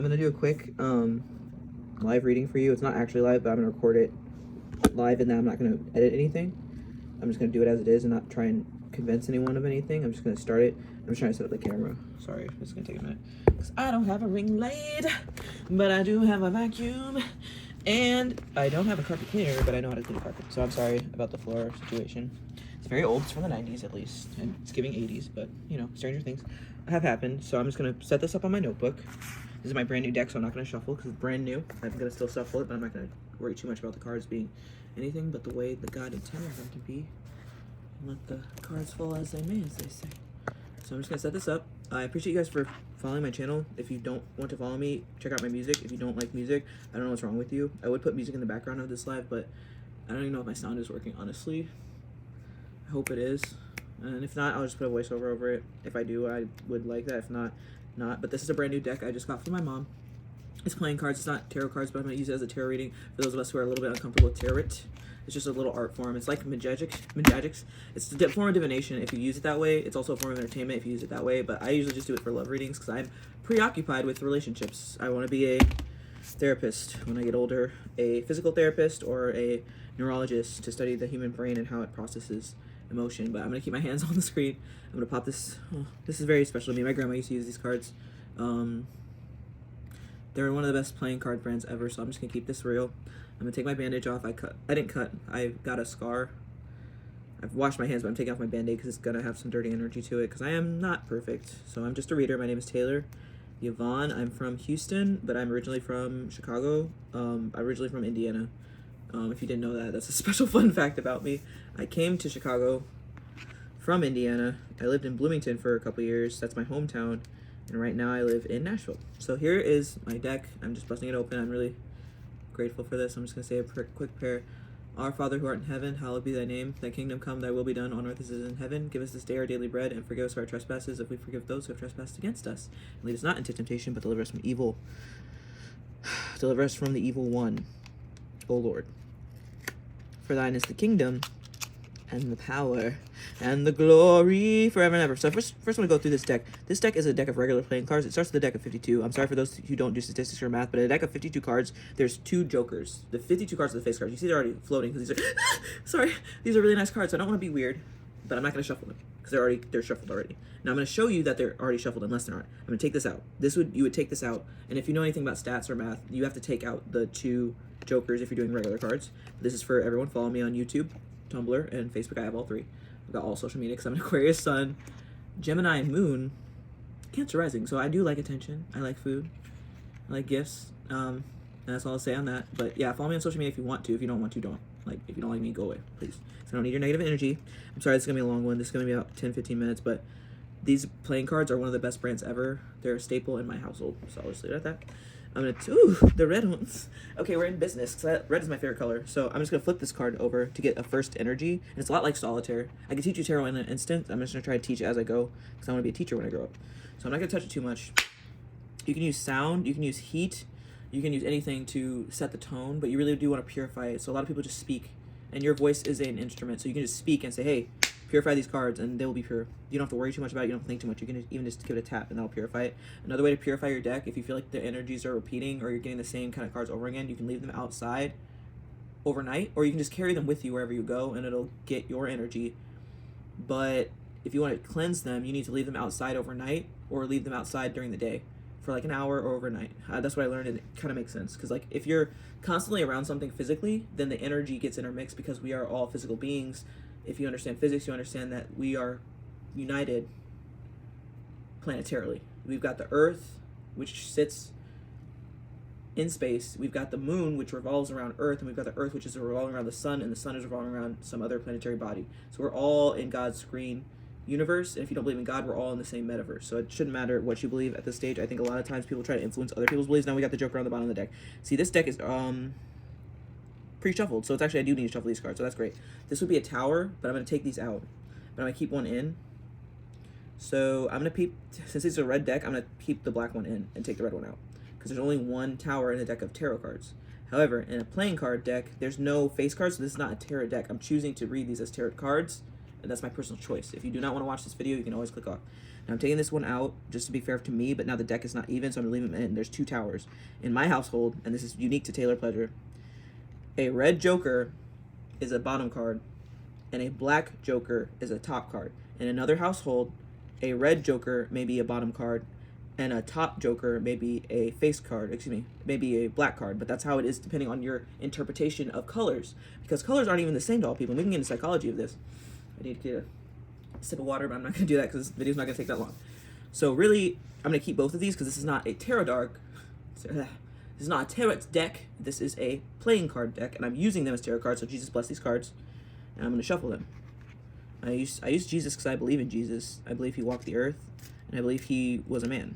I'm gonna do a quick live reading for you. It's not actually live, but I'm gonna record it live, and then I'm not gonna edit anything. I'm just gonna do it as it is and not try and convince anyone of anything. I'm just gonna start it. I'm just trying to set up the camera. Sorry, it's gonna take a minute. Because I don't have a ring light, but I do have a vacuum. And I don't have a carpet cleaner, but I know how to clean a carpet. So I'm sorry about the floor situation. It's very old. It's from the 90s at least. And it's giving 80s, but you know, stranger things have happened. So I'm just gonna set this up on my notebook. This is my brand new deck, so I'm not gonna shuffle because it's brand new. I'm gonna still shuffle it, but I'm not gonna worry too much about the cards being anything but the way that God intended them to be. And let the cards fall as they may, as they say. So I'm just gonna set this up. I appreciate you guys for following my channel. If you don't want to follow me, check out my music. If you don't like music, I don't know what's wrong with you. I would put music in the background of this live, but I don't even know if my sound is working, honestly. I hope it is. And if not, I'll just put a voiceover over it. If I do, I would like that. If not, not. But this is a brand new deck I just got from my mom. It's playing cards. It's not tarot cards, but I'm going to use it as a tarot reading for those of us who are a little bit uncomfortable with tarot. It's just a little art form. It's like magics. It's a form of divination if you use it that way. It's also a form of entertainment if you use it that way. But I usually just do it for love readings because I'm preoccupied with relationships. I want to be a therapist when I get older, a physical therapist or a neurologist to study the human brain and how it processes emotion. But I'm going to keep my hands on the screen. I'm going to pop this. Oh, this is very special to me. My grandma used to use these cards. They're one of the best playing card brands ever, so I'm just gonna keep this real. I'm gonna take my bandage off. I didn't cut. I got a scar. I've washed my hands, but I'm taking off my band-aid because it's gonna have some dirty energy to it. Because I am not perfect. So I'm just a reader. My name is Taylor Yvonne. I'm from Houston, but I'm originally from Chicago. I'm originally from Indiana. If you didn't know that, that's a special fun fact about me. I came to Chicago from Indiana. I lived in Bloomington for a couple years. That's my hometown. And right now I live in Nashville. So here is my deck. I'm just busting it open. I'm really grateful for this. I'm just going to say a quick prayer. Our Father who art in heaven, hallowed be thy name. Thy kingdom come, thy will be done on earth as it is in heaven. Give us this day our daily bread, and forgive us our trespasses if we forgive those who have trespassed against us. And lead us not into temptation, but deliver us from evil. Deliver us from the evil one, O Lord. For thine is the kingdom, and the power, and the glory forever and ever. So first I'm going to go through this deck. This deck is a deck of regular playing cards. It starts with a deck of 52. I'm sorry for those who don't do statistics or math, but a deck of 52 cards, there's 2 jokers. The 52 cards are the face cards. You see they're already floating because these are, sorry, these are really nice cards. So I don't want to be weird, but I'm not going to shuffle them because they're shuffled already. Now I'm going to show you that they're already shuffled unless they're not. I'm going to take this out. You would take this out, and if you know anything about stats or math, you have to take out the 2 jokers if you're doing regular cards. This is for everyone. Follow me on YouTube, Tumblr, and Facebook. I have all 3. I've got all social media because I'm an Aquarius Sun, Gemini, and Moon, Cancer rising. So I do like attention. I like food. I like gifts. And that's all I'll say on that. But yeah, follow me on social media if you want to. If you don't want to, don't. Like, if you don't like me, go away, please. So I don't need your negative energy. I'm sorry, this is going to be a long one. This is going to be about 10-15 minutes. But these playing cards are one of the best brands ever. They're a staple in my household. So I'll just leave it at that. I'm gonna, the red ones. Okay, we're in business, because red is my favorite color. So I'm just gonna flip this card over to get a first energy. And it's a lot like solitaire. I can teach you tarot in an instant. I'm just gonna try to teach it as I go, because I wanna be a teacher when I grow up. So I'm not gonna touch it too much. You can use sound, you can use heat, you can use anything to set the tone, but you really do wanna purify it. So a lot of people just speak, and your voice is an instrument. So you can just speak and say, hey, purify these cards, and they will be pure. You don't have to worry too much about it. You don't have to think too much. You can even just give it a tap, and that'll purify it. Another way to purify your deck, if you feel like the energies are repeating or you're getting the same kind of cards over again, you can leave them outside overnight, or you can just carry them with you wherever you go, and it'll get your energy. But if you want to cleanse them, you need to leave them outside overnight or leave them outside during the day for like an hour or overnight. That's what I learned, and it kind of makes sense. Because like if you're constantly around something physically, then the energy gets intermixed because we are all physical beings. If you understand physics, you understand that we are united planetarily. We've got the Earth, which sits in space. We've got the moon, which revolves around Earth, and we've got the Earth, which is revolving around the sun, and the sun is revolving around some other planetary body. So we're all in God's green universe, and if you don't believe in God, we're all in the same metaverse. So it shouldn't matter what you believe at this stage. I think a lot of times people try to influence other people's beliefs. Now we got the Joker on the bottom of the deck. See, this deck is pre-shuffled, so it's actually, I do need to shuffle these cards, so that's great. This would be a tower, but I'm going to take these out. But I'm going to keep one in. So I'm going to keep, since it's a red deck, I'm going to keep the black one in and take the red one out. Because there's only one tower in a deck of tarot cards. However, in a playing card deck, there's no face cards, so this is not a tarot deck. I'm choosing to read these as tarot cards That's my personal choice. If you do not want to watch this video, you can always click off. Now I'm taking this one out just to be fair to me, but now the deck is not even, so I'm leaving it in. There's 2 towers. In my household, and this is unique to Taylor Pleasure, a red joker is a bottom card, and a black joker is a top card. In another household, a red joker may be a bottom card, and a top joker may be a face card, maybe a black card, but that's how it is depending on your interpretation of colors, because colors aren't even the same to all people. We can get into psychology of this. I need to get a sip of water, but I'm not going to do that because this video's not going to take that long. So really, I'm going to keep both of these because this is not a tarot this is not a tarot deck. This is a playing card deck, and I'm using them as tarot cards, so Jesus bless these cards, and I'm going to shuffle them. I use Jesus because I believe in Jesus. I believe he walked the earth, and I believe he was a man.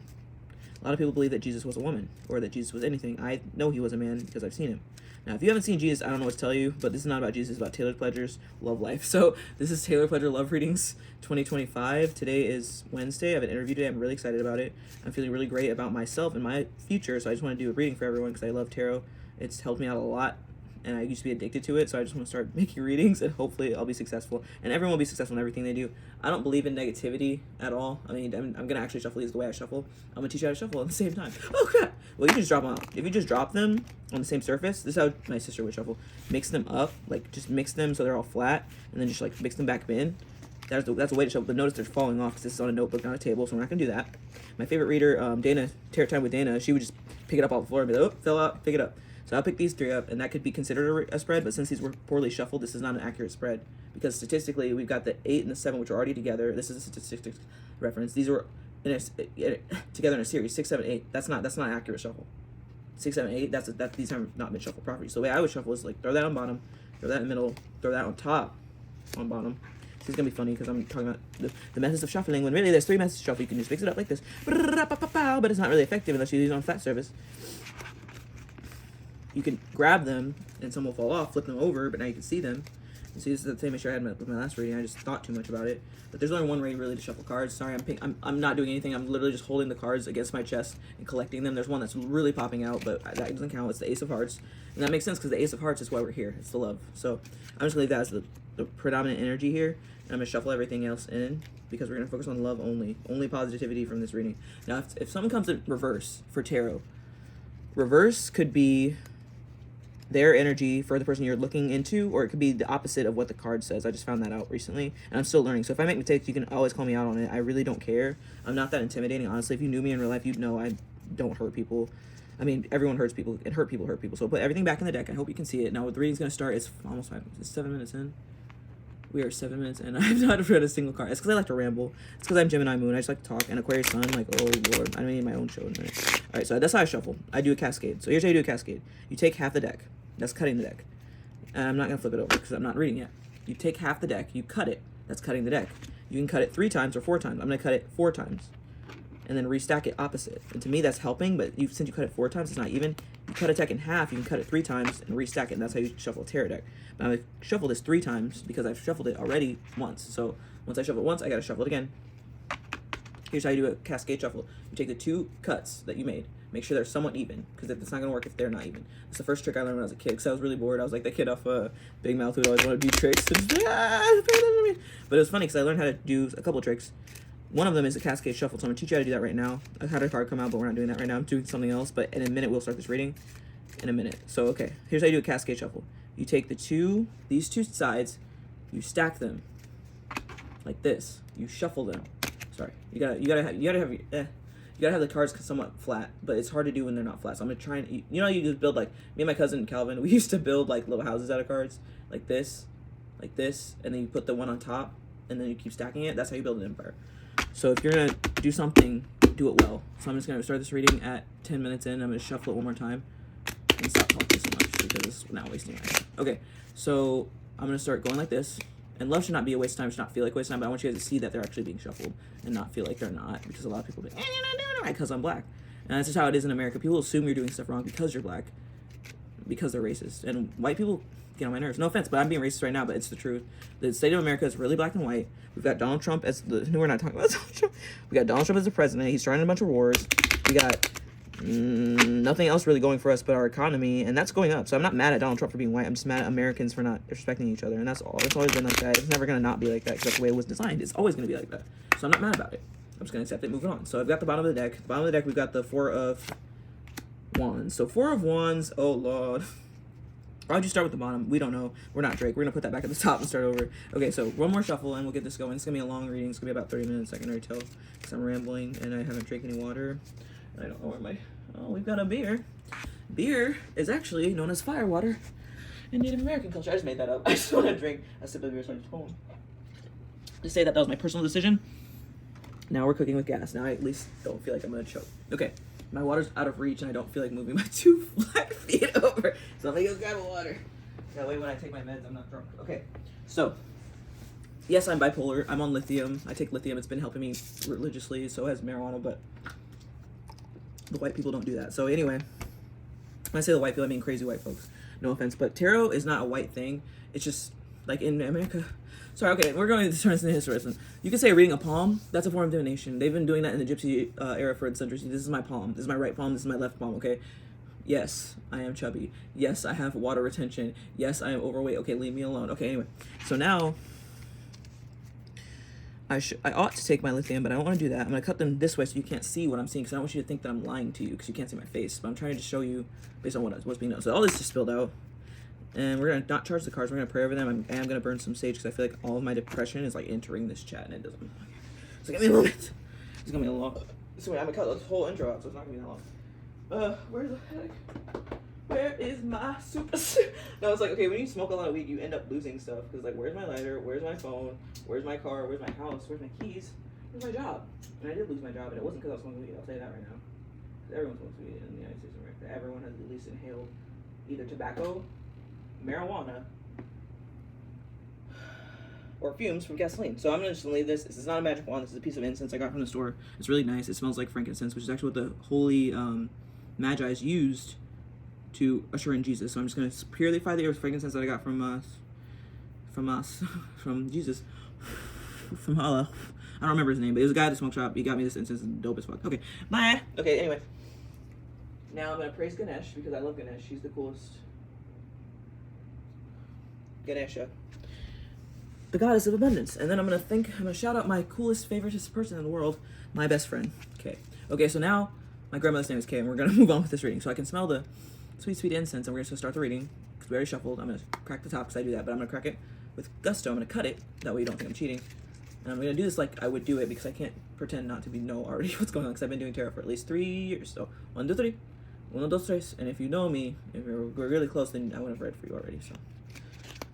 A lot of people believe that Jesus was a woman, or that Jesus was anything. I know he was a man because I've seen him. Now, if you haven't seen Jesus, I don't know what to tell you, but this is not about Jesus, it's about Taylor Pleasure's love life. So this is Taylor Pleasure Love Readings 2025. Today is Wednesday. I have an interview today. I'm really excited about it. I'm feeling really great about myself and my future, so I just want to do a reading for everyone because I love tarot. It's helped me out a lot, and I used to be addicted to it, so I just want to start making readings, and hopefully I'll be successful, and everyone will be successful in everything they do. I don't believe in negativity at all. I mean, I'm going to actually shuffle these the way I shuffle. I'm going to teach you how to shuffle at the same time. Oh, crap! Well, you can just drop them out. If you just drop them on the same surface, this is how my sister would shuffle. Mix them up, like, just mix them so they're all flat, and then just, like, mix them back in. That's a way to shuffle, but notice they're falling off because this is on a notebook, not a table, so we're not going to do that. My favorite reader, Dana, Tarot Time with Dana, she would just pick it up off the floor and be like, oh, fell out, pick it up. So I'll pick these 3 up, and that could be considered a spread, but since these were poorly shuffled, this is not an accurate spread. Because statistically, we've got the 8 and the 7, which are already together. This is a statistics reference. These were together in a series, 6, 7, 8. That's not an accurate shuffle. 6, 7, 8, these have not been shuffled properly. So the way I would shuffle is like throw that on bottom, throw that in the middle, throw that on top, on bottom. This is going to be funny because I'm talking about the methods of shuffling, when really there's 3 methods to shuffle. You can just fix it up like this, but it's not really effective unless you use it on flat surface. You can grab them, and some will fall off, flip them over, but now you can see them. You see, this is the same issue I had with my last reading. I just thought too much about it. But there's only one way really to shuffle cards. Sorry, I'm not doing anything. I'm literally just holding the cards against my chest and collecting them. There's one that's really popping out, but that doesn't count. It's the Ace of Hearts. And that makes sense because the Ace of Hearts is why we're here. It's the love. So I'm just going to leave that as the predominant energy here. And I'm going to shuffle everything else in because we're going to focus on love only. Only positivity from this reading. Now, if someone comes in reverse for tarot, reverse could be their energy for the person you're looking into, or it could be the opposite of what the card says. I just found that out recently, and I'm still learning. So if I make mistakes, you can always call me out on it. I really don't care. I'm not that intimidating, honestly. If you knew me in real life, you'd know I don't hurt people. I mean, everyone hurts people, and hurt people. So put everything back in the deck. I hope you can see it. Now, the reading's going to start. It's almost 5 minutes. It's 7 minutes in. We are 7 minutes in. I have not read a single card. It's because I like to ramble. It's because I'm Gemini Moon. I just like to talk. And Aquarius Sun, like, oh, Lord. I need my own show in a minute. All right, so that's how I shuffle. I do a cascade. So here's how you do a cascade. You take half the deck. That's cutting the deck. And I'm not going to flip it over because I'm not reading yet. You take half the deck. You cut it. That's cutting the deck. You can cut it 3 times or 4 times. I'm going to cut it 4 times. And then restack it opposite. And to me, that's helping. But since you cut it 4 times, it's not even. You cut a deck in half. You can cut it 3 times and restack it. And that's how you shuffle a tarot deck. But I'm going to shuffle this 3 times because I've shuffled it already once. So once I shuffle it once, I got to shuffle it again. Here's how you do a cascade shuffle. You take the 2 cuts that you made. Make sure they're somewhat even, because it's not going to work if they're not even. It's the first trick I learned when I was a kid, because I was really bored. I was like that kid off Big Mouth who always wanted to do tricks. But it was funny, because I learned how to do a couple tricks. One of them is a cascade shuffle, so I'm going to teach you how to do that right now. I had a card come out, but we're not doing that right now. I'm doing something else, but in a minute we'll start this reading. In a minute. So, okay, here's how you do a cascade shuffle. You take these two sides, you stack them like this. You shuffle them. Sorry, you gotta have the cards somewhat flat, but it's hard to do when they're not flat. So I'm gonna try and, you just build, like, me and my cousin Calvin, we used to build like little houses out of cards, like this, and then you put the one on top, and then you keep stacking it. That's how you build an empire. So if you're gonna do something, do it well. So I'm just gonna start this reading at 10 minutes in. I'm gonna shuffle it one more time and stop talking so much because it's now wasting time. Okay, so I'm gonna start going like this. And love should not be a waste of time, should not feel like a waste of time, but I want you guys to see that they're actually being shuffled and not feel like they're not, because a lot of people be like, you're not doing it right because I'm black. And that's just how it is in America. People assume you're doing stuff wrong because you're black, because they're racist. And white people get on my nerves. No offense, but I'm being racist right now, but it's the truth. The state of America is really black and white. We've got Donald Trump as the, no, we're not talking about Donald Trump. We got Donald Trump as the president. He's starting a bunch of wars. We got Nothing else really going for us but our economy, and that's going up. So I'm not mad at Donald Trump for being white. I'm just mad at Americans for not respecting each other, and that's all. It's always been like that. It's never going to not be like that because that's the way it was designed. It's always going to be like that. So I'm not mad about it. I'm just going to accept it, moving on. So I've got the bottom of the deck. The bottom of the deck, we've got the Four of Wands. So Four of Wands, oh Lord. Why'd you start with the bottom? We don't know. We're not Drake. We're going to put that back at the top and start over. Okay, so one more shuffle and we'll get this going. It's going to be a long reading. It's going to be about 30 minutes. I can already tell because I'm rambling and I haven't drank any water. I don't know where my... Oh, we've got a beer. Beer is actually known as fire water in Native American culture. I just made that up. I just want to drink a sip of beer so I just home. To say that was my personal decision. Now we're cooking with gas. Now I at least don't feel like I'm going to choke. Okay. My water's out of reach and I don't feel like moving my 2 black feet over. So I'm gonna go grab a water. That way when I take my meds, I'm not drunk. Okay, so, yes, I'm bipolar. I'm on lithium. I take lithium. It's been helping me religiously. So has marijuana, but the white people don't do that. So anyway, when I say the white people, I mean crazy white folks. No offense, but tarot is not a white thing. It's just, like in America... Sorry, okay, we're going to turn this into history lesson. You could say reading a palm, that's a form of divination. They've been doing that in the gypsy era for centuries. This is my palm. This is my right palm. This is my left palm, okay? Yes, I am chubby. Yes, I have water retention. Yes, I am overweight. Okay, leave me alone. Okay, anyway. So now, I ought to take my lithium, but I don't want to do that. I'm going to cut them this way so you can't see what I'm seeing because I don't want you to think that I'm lying to you because you can't see my face. But I'm trying to show you based on what's being known. So all this just spilled out. And we're going to not charge the cards. We're going to pray over them. I am going to burn some sage because I feel like all of my depression is like entering this chat and it doesn't. So give me a moment. It's going to be a long. So wait, I'm going to cut this whole intro out so it's not going to be that long. Where's the heck? Where is my super? No, it's like, okay, when you smoke a lot of weed, you end up losing stuff. Because like, where's my lighter? Where's my phone? Where's my car? Where's my house? Where's my keys? Where's my job? And I did lose my job and it wasn't because I was smoking weed. I'll say that right now. Because everyone smokes weed in the United States of America. Everyone has at least inhaled either tobacco, marijuana, or fumes from gasoline. So I'm gonna just leave this. This is not a magic wand. This is a piece of incense I got from the store. It's really nice. It smells like frankincense, which is actually what the holy magi's used to usher in Jesus. So I'm just gonna purify the air with frankincense that I got from Jesus, from Allah. I don't remember his name, but it was a guy at the smoke shop. He got me this incense. It's dope as fuck. Okay, bye. Okay, anyway. Now I'm gonna praise Ganesh because I love Ganesh. He's the coolest. Ganesha, the goddess of abundance. And then I'm gonna shout out my coolest, favoriteest person in the world, my best friend, Kay. Okay, so now my grandmother's name is Kay, and we're gonna move on with this reading. So I can smell the sweet, sweet incense, and we're gonna start the reading because we already shuffled. I'm gonna crack the top because I do that, but I'm gonna crack it with gusto. I'm gonna cut it that way you don't think I'm cheating. And I'm gonna do this like I would do it because I can't pretend not to know already what's going on because I've been doing tarot for at least 3 years. So 1, 2, 3, 1, 2, 3, and if you know me, if we're really close, then I would have read for you already. So.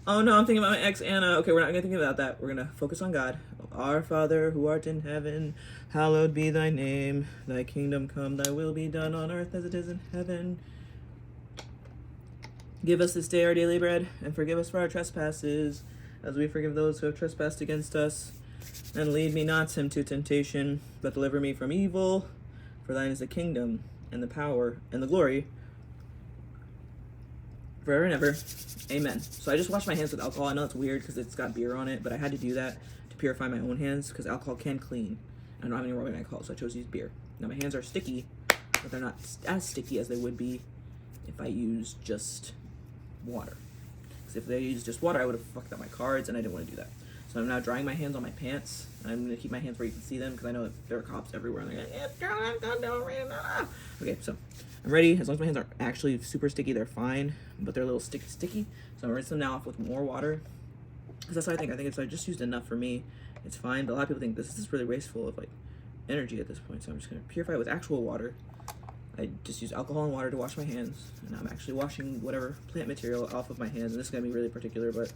Oh no, I'm thinking about my ex Anna. Okay, we're not gonna think about that. We're gonna focus on God. Our Father who art in heaven, hallowed be thy name. Thy kingdom come, thy will be done on earth as it is in heaven. Give us this day our daily bread, and forgive us for our trespasses, as we forgive those who have trespassed against us. And lead me not into temptation, but deliver me from evil. For thine is the kingdom, and the power, and the glory, forever and ever. Amen. So I just washed my hands with alcohol. I know it's weird because it's got beer on it, but I had to do that to purify my own hands because alcohol can clean. I don't have any rubbing alcohol, so I chose to use beer. Now my hands are sticky, but they're not as sticky as they would be if I used just water. Because if they used just water, I would have fucked up my cards, and I didn't want to do that. So I'm now drying my hands on my pants, and I'm going to keep my hands where you can see them because I know that there are cops everywhere, and they're like, okay, so I'm ready. As long as my hands aren't actually super sticky, they're fine, but they're a little sticky. So I'm going to rinse them now off with more water. Because that's what I think. I think I just used enough for me. It's fine, but a lot of people think this is really wasteful of like energy at this point. So I'm just going to purify it with actual water. I just use alcohol and water to wash my hands, and I'm actually washing whatever plant material off of my hands. And this is going to be really particular, but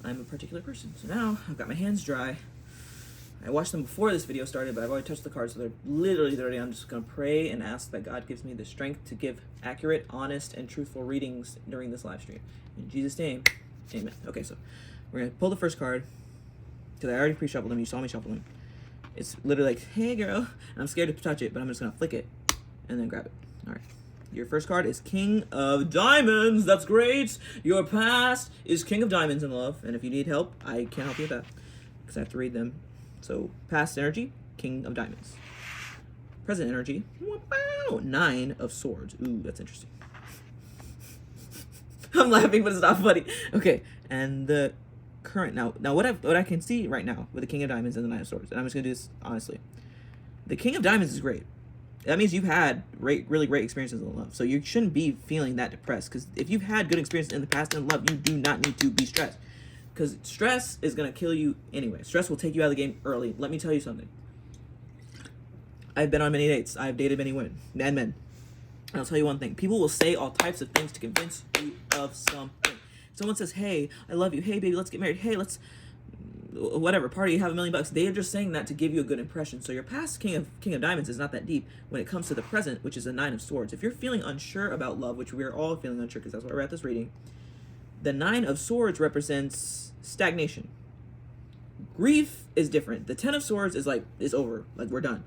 I'm a particular person. So now I've got my hands dry. I washed them before this video started, but I've already touched the cards, so they're literally dirty. I'm just going to pray and ask that God gives me the strength to give accurate, honest, and truthful readings during this live stream. In Jesus' name, amen. Okay, so we're going to pull the first card, because I already pre-shuffled them. You saw me shuffle them. It's literally like, hey, girl. I'm scared to touch it, but I'm just going to flick it and then grab it. All right. Your first card is King of Diamonds. That's great. Your past is King of Diamonds in love, and if you need help, I can't help you with that because I have to read them. So, past energy, King of Diamonds. Present energy. Wow. 9 of Swords. Ooh, that's interesting. I'm laughing, but it's not funny. Okay, and the current now what I can see right now with the King of Diamonds and the 9 of Swords, and I'm just gonna do this honestly. The King of Diamonds is great. That means you've had really great experiences in love, so you shouldn't be feeling that depressed. Because if you've had good experiences in the past in love, you do not need to be stressed. Because stress is gonna kill you anyway. Stress will take you out of the game early. Let me tell you something. I've been on many dates. I've dated many women and men. And I'll tell you one thing. People will say all types of things to convince you of something. Someone says, hey, I love you. Hey, baby, let's get married. Hey, let's, whatever, party, have $1 million. They are just saying that to give you a good impression. So your past King of Diamonds is not that deep when it comes to the present, which is a 9 of Swords. If you're feeling unsure about love, which we are all feeling unsure because that's why we're at this reading, the 9 of Swords represents stagnation. Grief is different. The 10 of Swords is over. Like, we're done.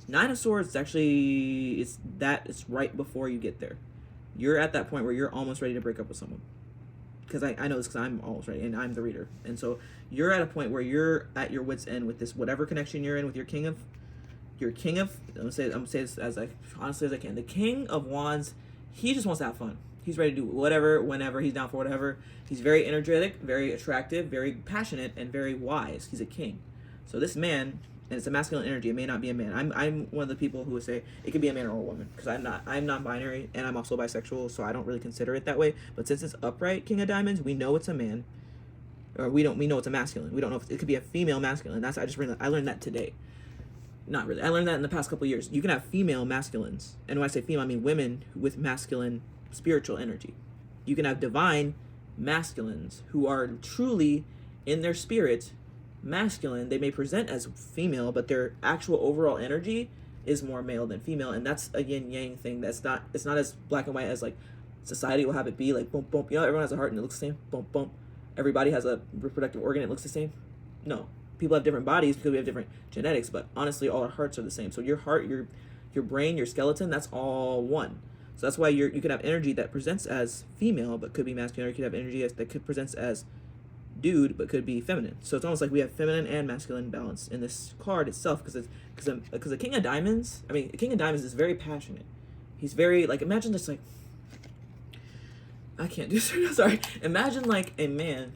9 of Swords, actually, it's right before you get there. You're at that point where you're almost ready to break up with someone. Because I know this because I'm almost ready, and I'm the reader. And so you're at a point where you're at your wit's end with this, whatever connection you're in with your king of, I'm gonna say this as honestly as I can. The King of Wands, he just wants to have fun. He's ready to do whatever, whenever. He's down for whatever. He's very energetic, very attractive, very passionate, and very wise. He's a king. So this man, and it's a masculine energy. It may not be a man. I'm one of the people who would say it could be a man or a woman because I'm non-binary and I'm also bisexual, so I don't really consider it that way. But since it's upright King of Diamonds, we know it's a man, or we know it's a masculine. We don't know if it could be a female masculine. I learned that today. Not really. I learned that in the past couple of years. You can have female masculines, and when I say female, I mean women with masculine spiritual energy. You can have divine masculines who are truly in their spirit masculine. They may present as female, but their actual overall energy is more male than female, and that's a yin yang thing. It's not as black and white as like society will have it be. Like boom boom, everyone has a heart and it looks the same. Boom boom, everybody has a reproductive organ, it looks the same. No, people have different bodies because we have different genetics, but honestly all our hearts are the same. So your heart, your brain, your skeleton, that's all one. So that's why you could have energy that presents as female but could be masculine, or you could have energy that could presents as dude but could be feminine. So it's almost like we have feminine and masculine balance in this card itself, because the King of Diamonds, the King of Diamonds is very passionate. He's very, like, imagine this, like, I can't do this, sorry. Imagine like a man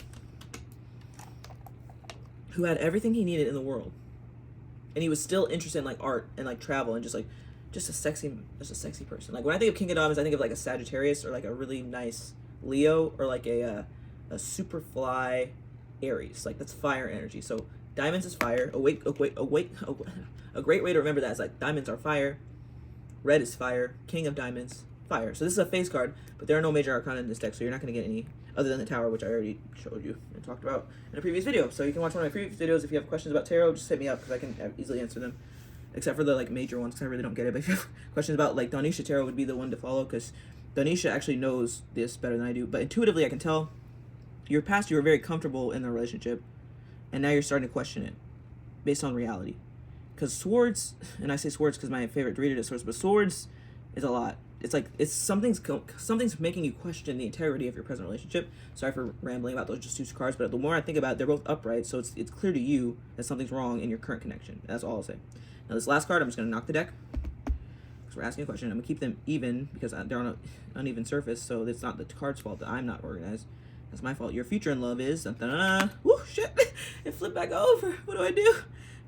who had everything he needed in the world, and he was still interested in like art and like travel and just a sexy person. Like when I think of King of Diamonds, I think of like a Sagittarius or like a really nice Leo, or like a super fly Aries. Like that's fire energy. So diamonds is fire. A great way to remember that is like diamonds are fire, red is fire, King of Diamonds, fire. So this is a face card, but there are no major arcana in this deck, so you're not going to get any other than the Tower, which I already showed you and talked about in a previous video. So you can watch one of my previous videos. If you have questions about tarot, just hit me up because I can easily answer them, except for the like major ones because I really don't get it. But if you have questions about like Donisha Tarot would be the one to follow, because Donisha actually knows this better than I do. But intuitively I can tell your past, you were very comfortable in the relationship, and now you're starting to question it based on reality. Because swords, and I say swords because my favorite reader is swords, but swords is a lot. It's like something's making you question the integrity of your present relationship. Sorry for rambling about those just two cards, but the more I think about it, they're both upright, so it's clear to you that something's wrong in your current connection. That's all I'll say. Now this last card, I'm just going to knock the deck because we're asking a question. I'm going to keep them even because they're on an uneven surface, so it's not the card's fault that I'm not organized. That's my fault. Your future in love is... Woo, shit! It flipped back over. What do I do?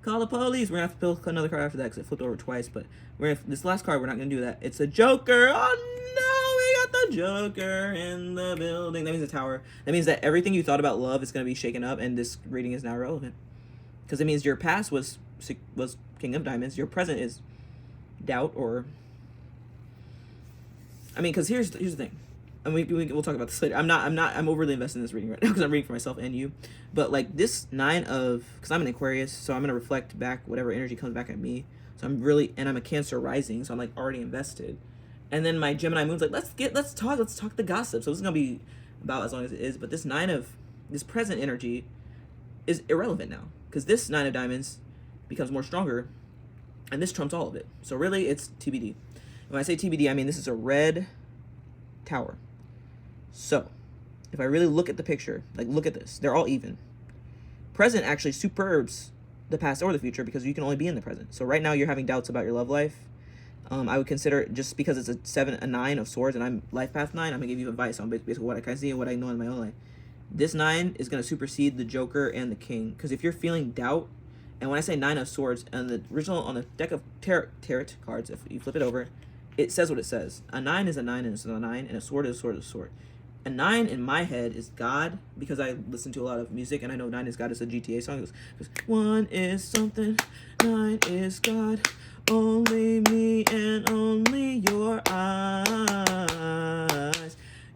Call the police. We're going to have to pull another card after that because it flipped over twice, but this last card, we're not going to do that. It's a Joker. Oh, no, we got the Joker in the building. That means the Tower. That means that everything you thought about love is going to be shaken up, and this reading is now relevant. Because it means your past was King of Diamonds. Your present is doubt, or... because here's the thing. And we'll talk about this later. I'm overly invested in this reading right now because I'm reading for myself and you. But like this because I'm an Aquarius, so I'm going to reflect back whatever energy comes back at me. So I'm I'm a Cancer rising, so I'm like already invested. And then my Gemini moon's like, let's talk the gossip. So this is going to be about as long as it is. But this present energy is irrelevant now, because this 9 of Diamonds becomes more stronger, and this trumps all of it. So really, it's TBD. When I say TBD, I mean this is a red Tower. So, if I really look at the picture, like look at this, they're all even. Present actually superbs the past or the future, because you can only be in the present. So right now you're having doubts about your love life. I would consider, just because it's a 9 of swords and I'm life path 9, I'm gonna give you advice on basically what I can see and what I know in my own life. This 9 is gonna supersede the Joker and the King, because if you're feeling doubt, and when I say 9 of swords, and the original on the deck of tarot cards, if you flip it over, it says what it says. A 9 is a 9 and it's a 9, and a sword is a sword is a sword. A 9 in my head is God, because I listen to a lot of music and I know 9 is God is a GTA song. It goes, 1 is something, 9 is God, only me and only your eyes.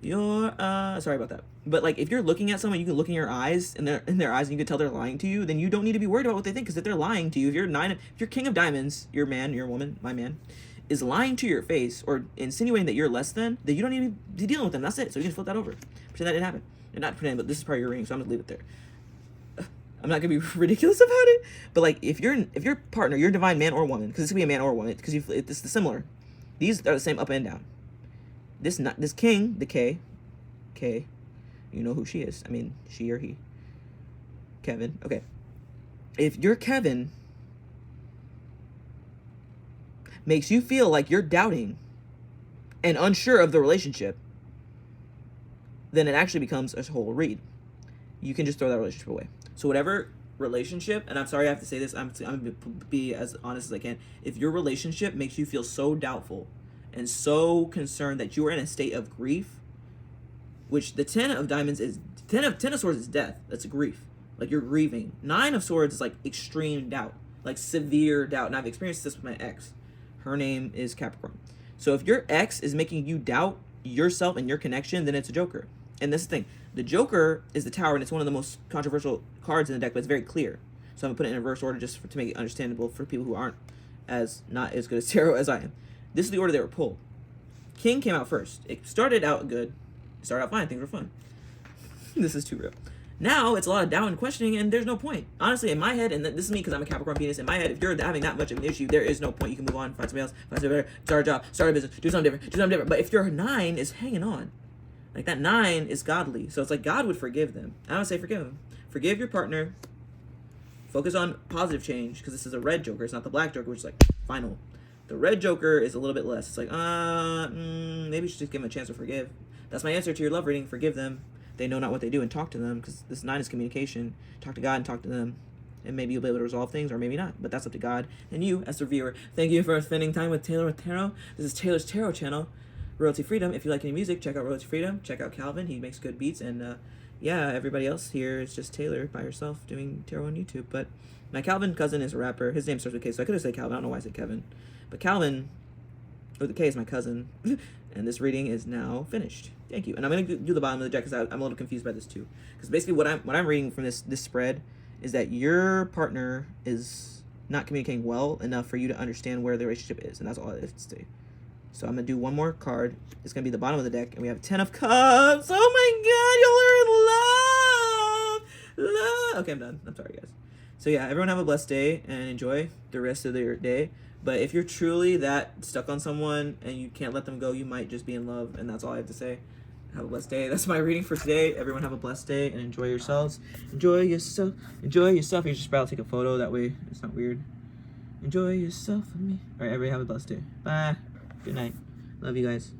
Sorry about that. But like, if you're looking at someone, you can look in your eyes, in their eyes, and you can tell they're lying to you, then you don't need to be worried about what they think, because if they're lying to you, if you're King of Diamonds, your man, your woman, my man, is lying to your face or insinuating that you're less than, then you don't need to be dealing with them. That's it. So you can flip that over. Pretend that didn't happen. And not pretend, but this is part of your reading, so I'm gonna leave it there. I'm not gonna be ridiculous about it, but like, if your partner, your divine man or woman, because this could be a man or a woman, because this is similar. These are the same up and down. This King, the K, you know who she is. I mean, she or he. Kevin. Okay. If your Kevin makes you feel like you're doubting and unsure of the relationship, then it actually becomes a whole read. You can just throw that relationship away. So whatever relationship, and I'm sorry I have to say this, I'm going to be as honest as I can. If your relationship makes you feel so doubtful and so concerned that you are in a state of grief, which the 10 of diamonds is, 10 of swords is death. That's grief. Like, you're grieving. 9 of swords is like extreme doubt, like severe doubt. And I've experienced this with my ex. Her name is Capricorn. So if your ex is making you doubt yourself and your connection, then it's a Joker. And this is the thing. The Joker is the Tower, and it's one of the most controversial cards in the deck, but it's very clear. So I'm going to put it in reverse order just to make it understandable for people who aren't not as good as tarot as I am. This is the order they were pulled. King came out first. It started out good. It started out fine. Things were fun. This is too real. Now it's a lot of doubt and questioning, and there's no point. Honestly, in my head, and this is me because I'm a Capricorn Venus, in my head, if you're having that much of an issue, there is no point. You can move on, find somebody else, find somebody better, start a job, start a business, do something different. But if your 9 is hanging on, like, that 9 is godly. So it's like God would forgive them. I would say forgive them. Forgive your partner. Focus on positive change, because this is a red Joker. It's not the black Joker, which is like final. The red Joker is a little bit less. It's like, maybe you should just give them a chance to forgive. That's my answer to your love reading. Forgive them. They know not what they do, and talk to them, because this 9 is communication. Talk to God and talk to them, and maybe you'll be able to resolve things, or maybe not, but that's up to God and you as the viewer. Thank you for spending time with Taylor with Tarot. This is Taylor's Tarot channel, Royalty Freedom. If you like any music, check out Royalty Freedom. Check out Calvin. He makes good beats, and yeah, everybody else here is just Taylor by herself doing tarot on YouTube. But my Calvin cousin is a rapper. His name starts with K, so I could have said Calvin. I don't know why I said Kevin, but Calvin with the K is my cousin. And this reading is now finished. Thank you. And I'm going to do the bottom of the deck, because I'm a little confused by this too. Because basically what I'm reading from this spread is that your partner is not communicating well enough for you to understand where the relationship is. And that's all it is to say. So I'm going to do one more card. It's going to be the bottom of the deck. And we have 10 of Cups. Oh my God, y'all are in love. Okay, I'm done. I'm sorry, guys. So yeah, everyone have a blessed day and enjoy the rest of your day. But if you're truly that stuck on someone and you can't let them go, you might just be in love, and that's all I have to say. Have a blessed day. That's my reading for today. Everyone have a blessed day and enjoy yourselves. Enjoy yourself. Enjoy yourself. You just take a photo. That way it's not weird. Enjoy yourself with me. All right, everybody have a blessed day. Bye. Good night. Love you guys.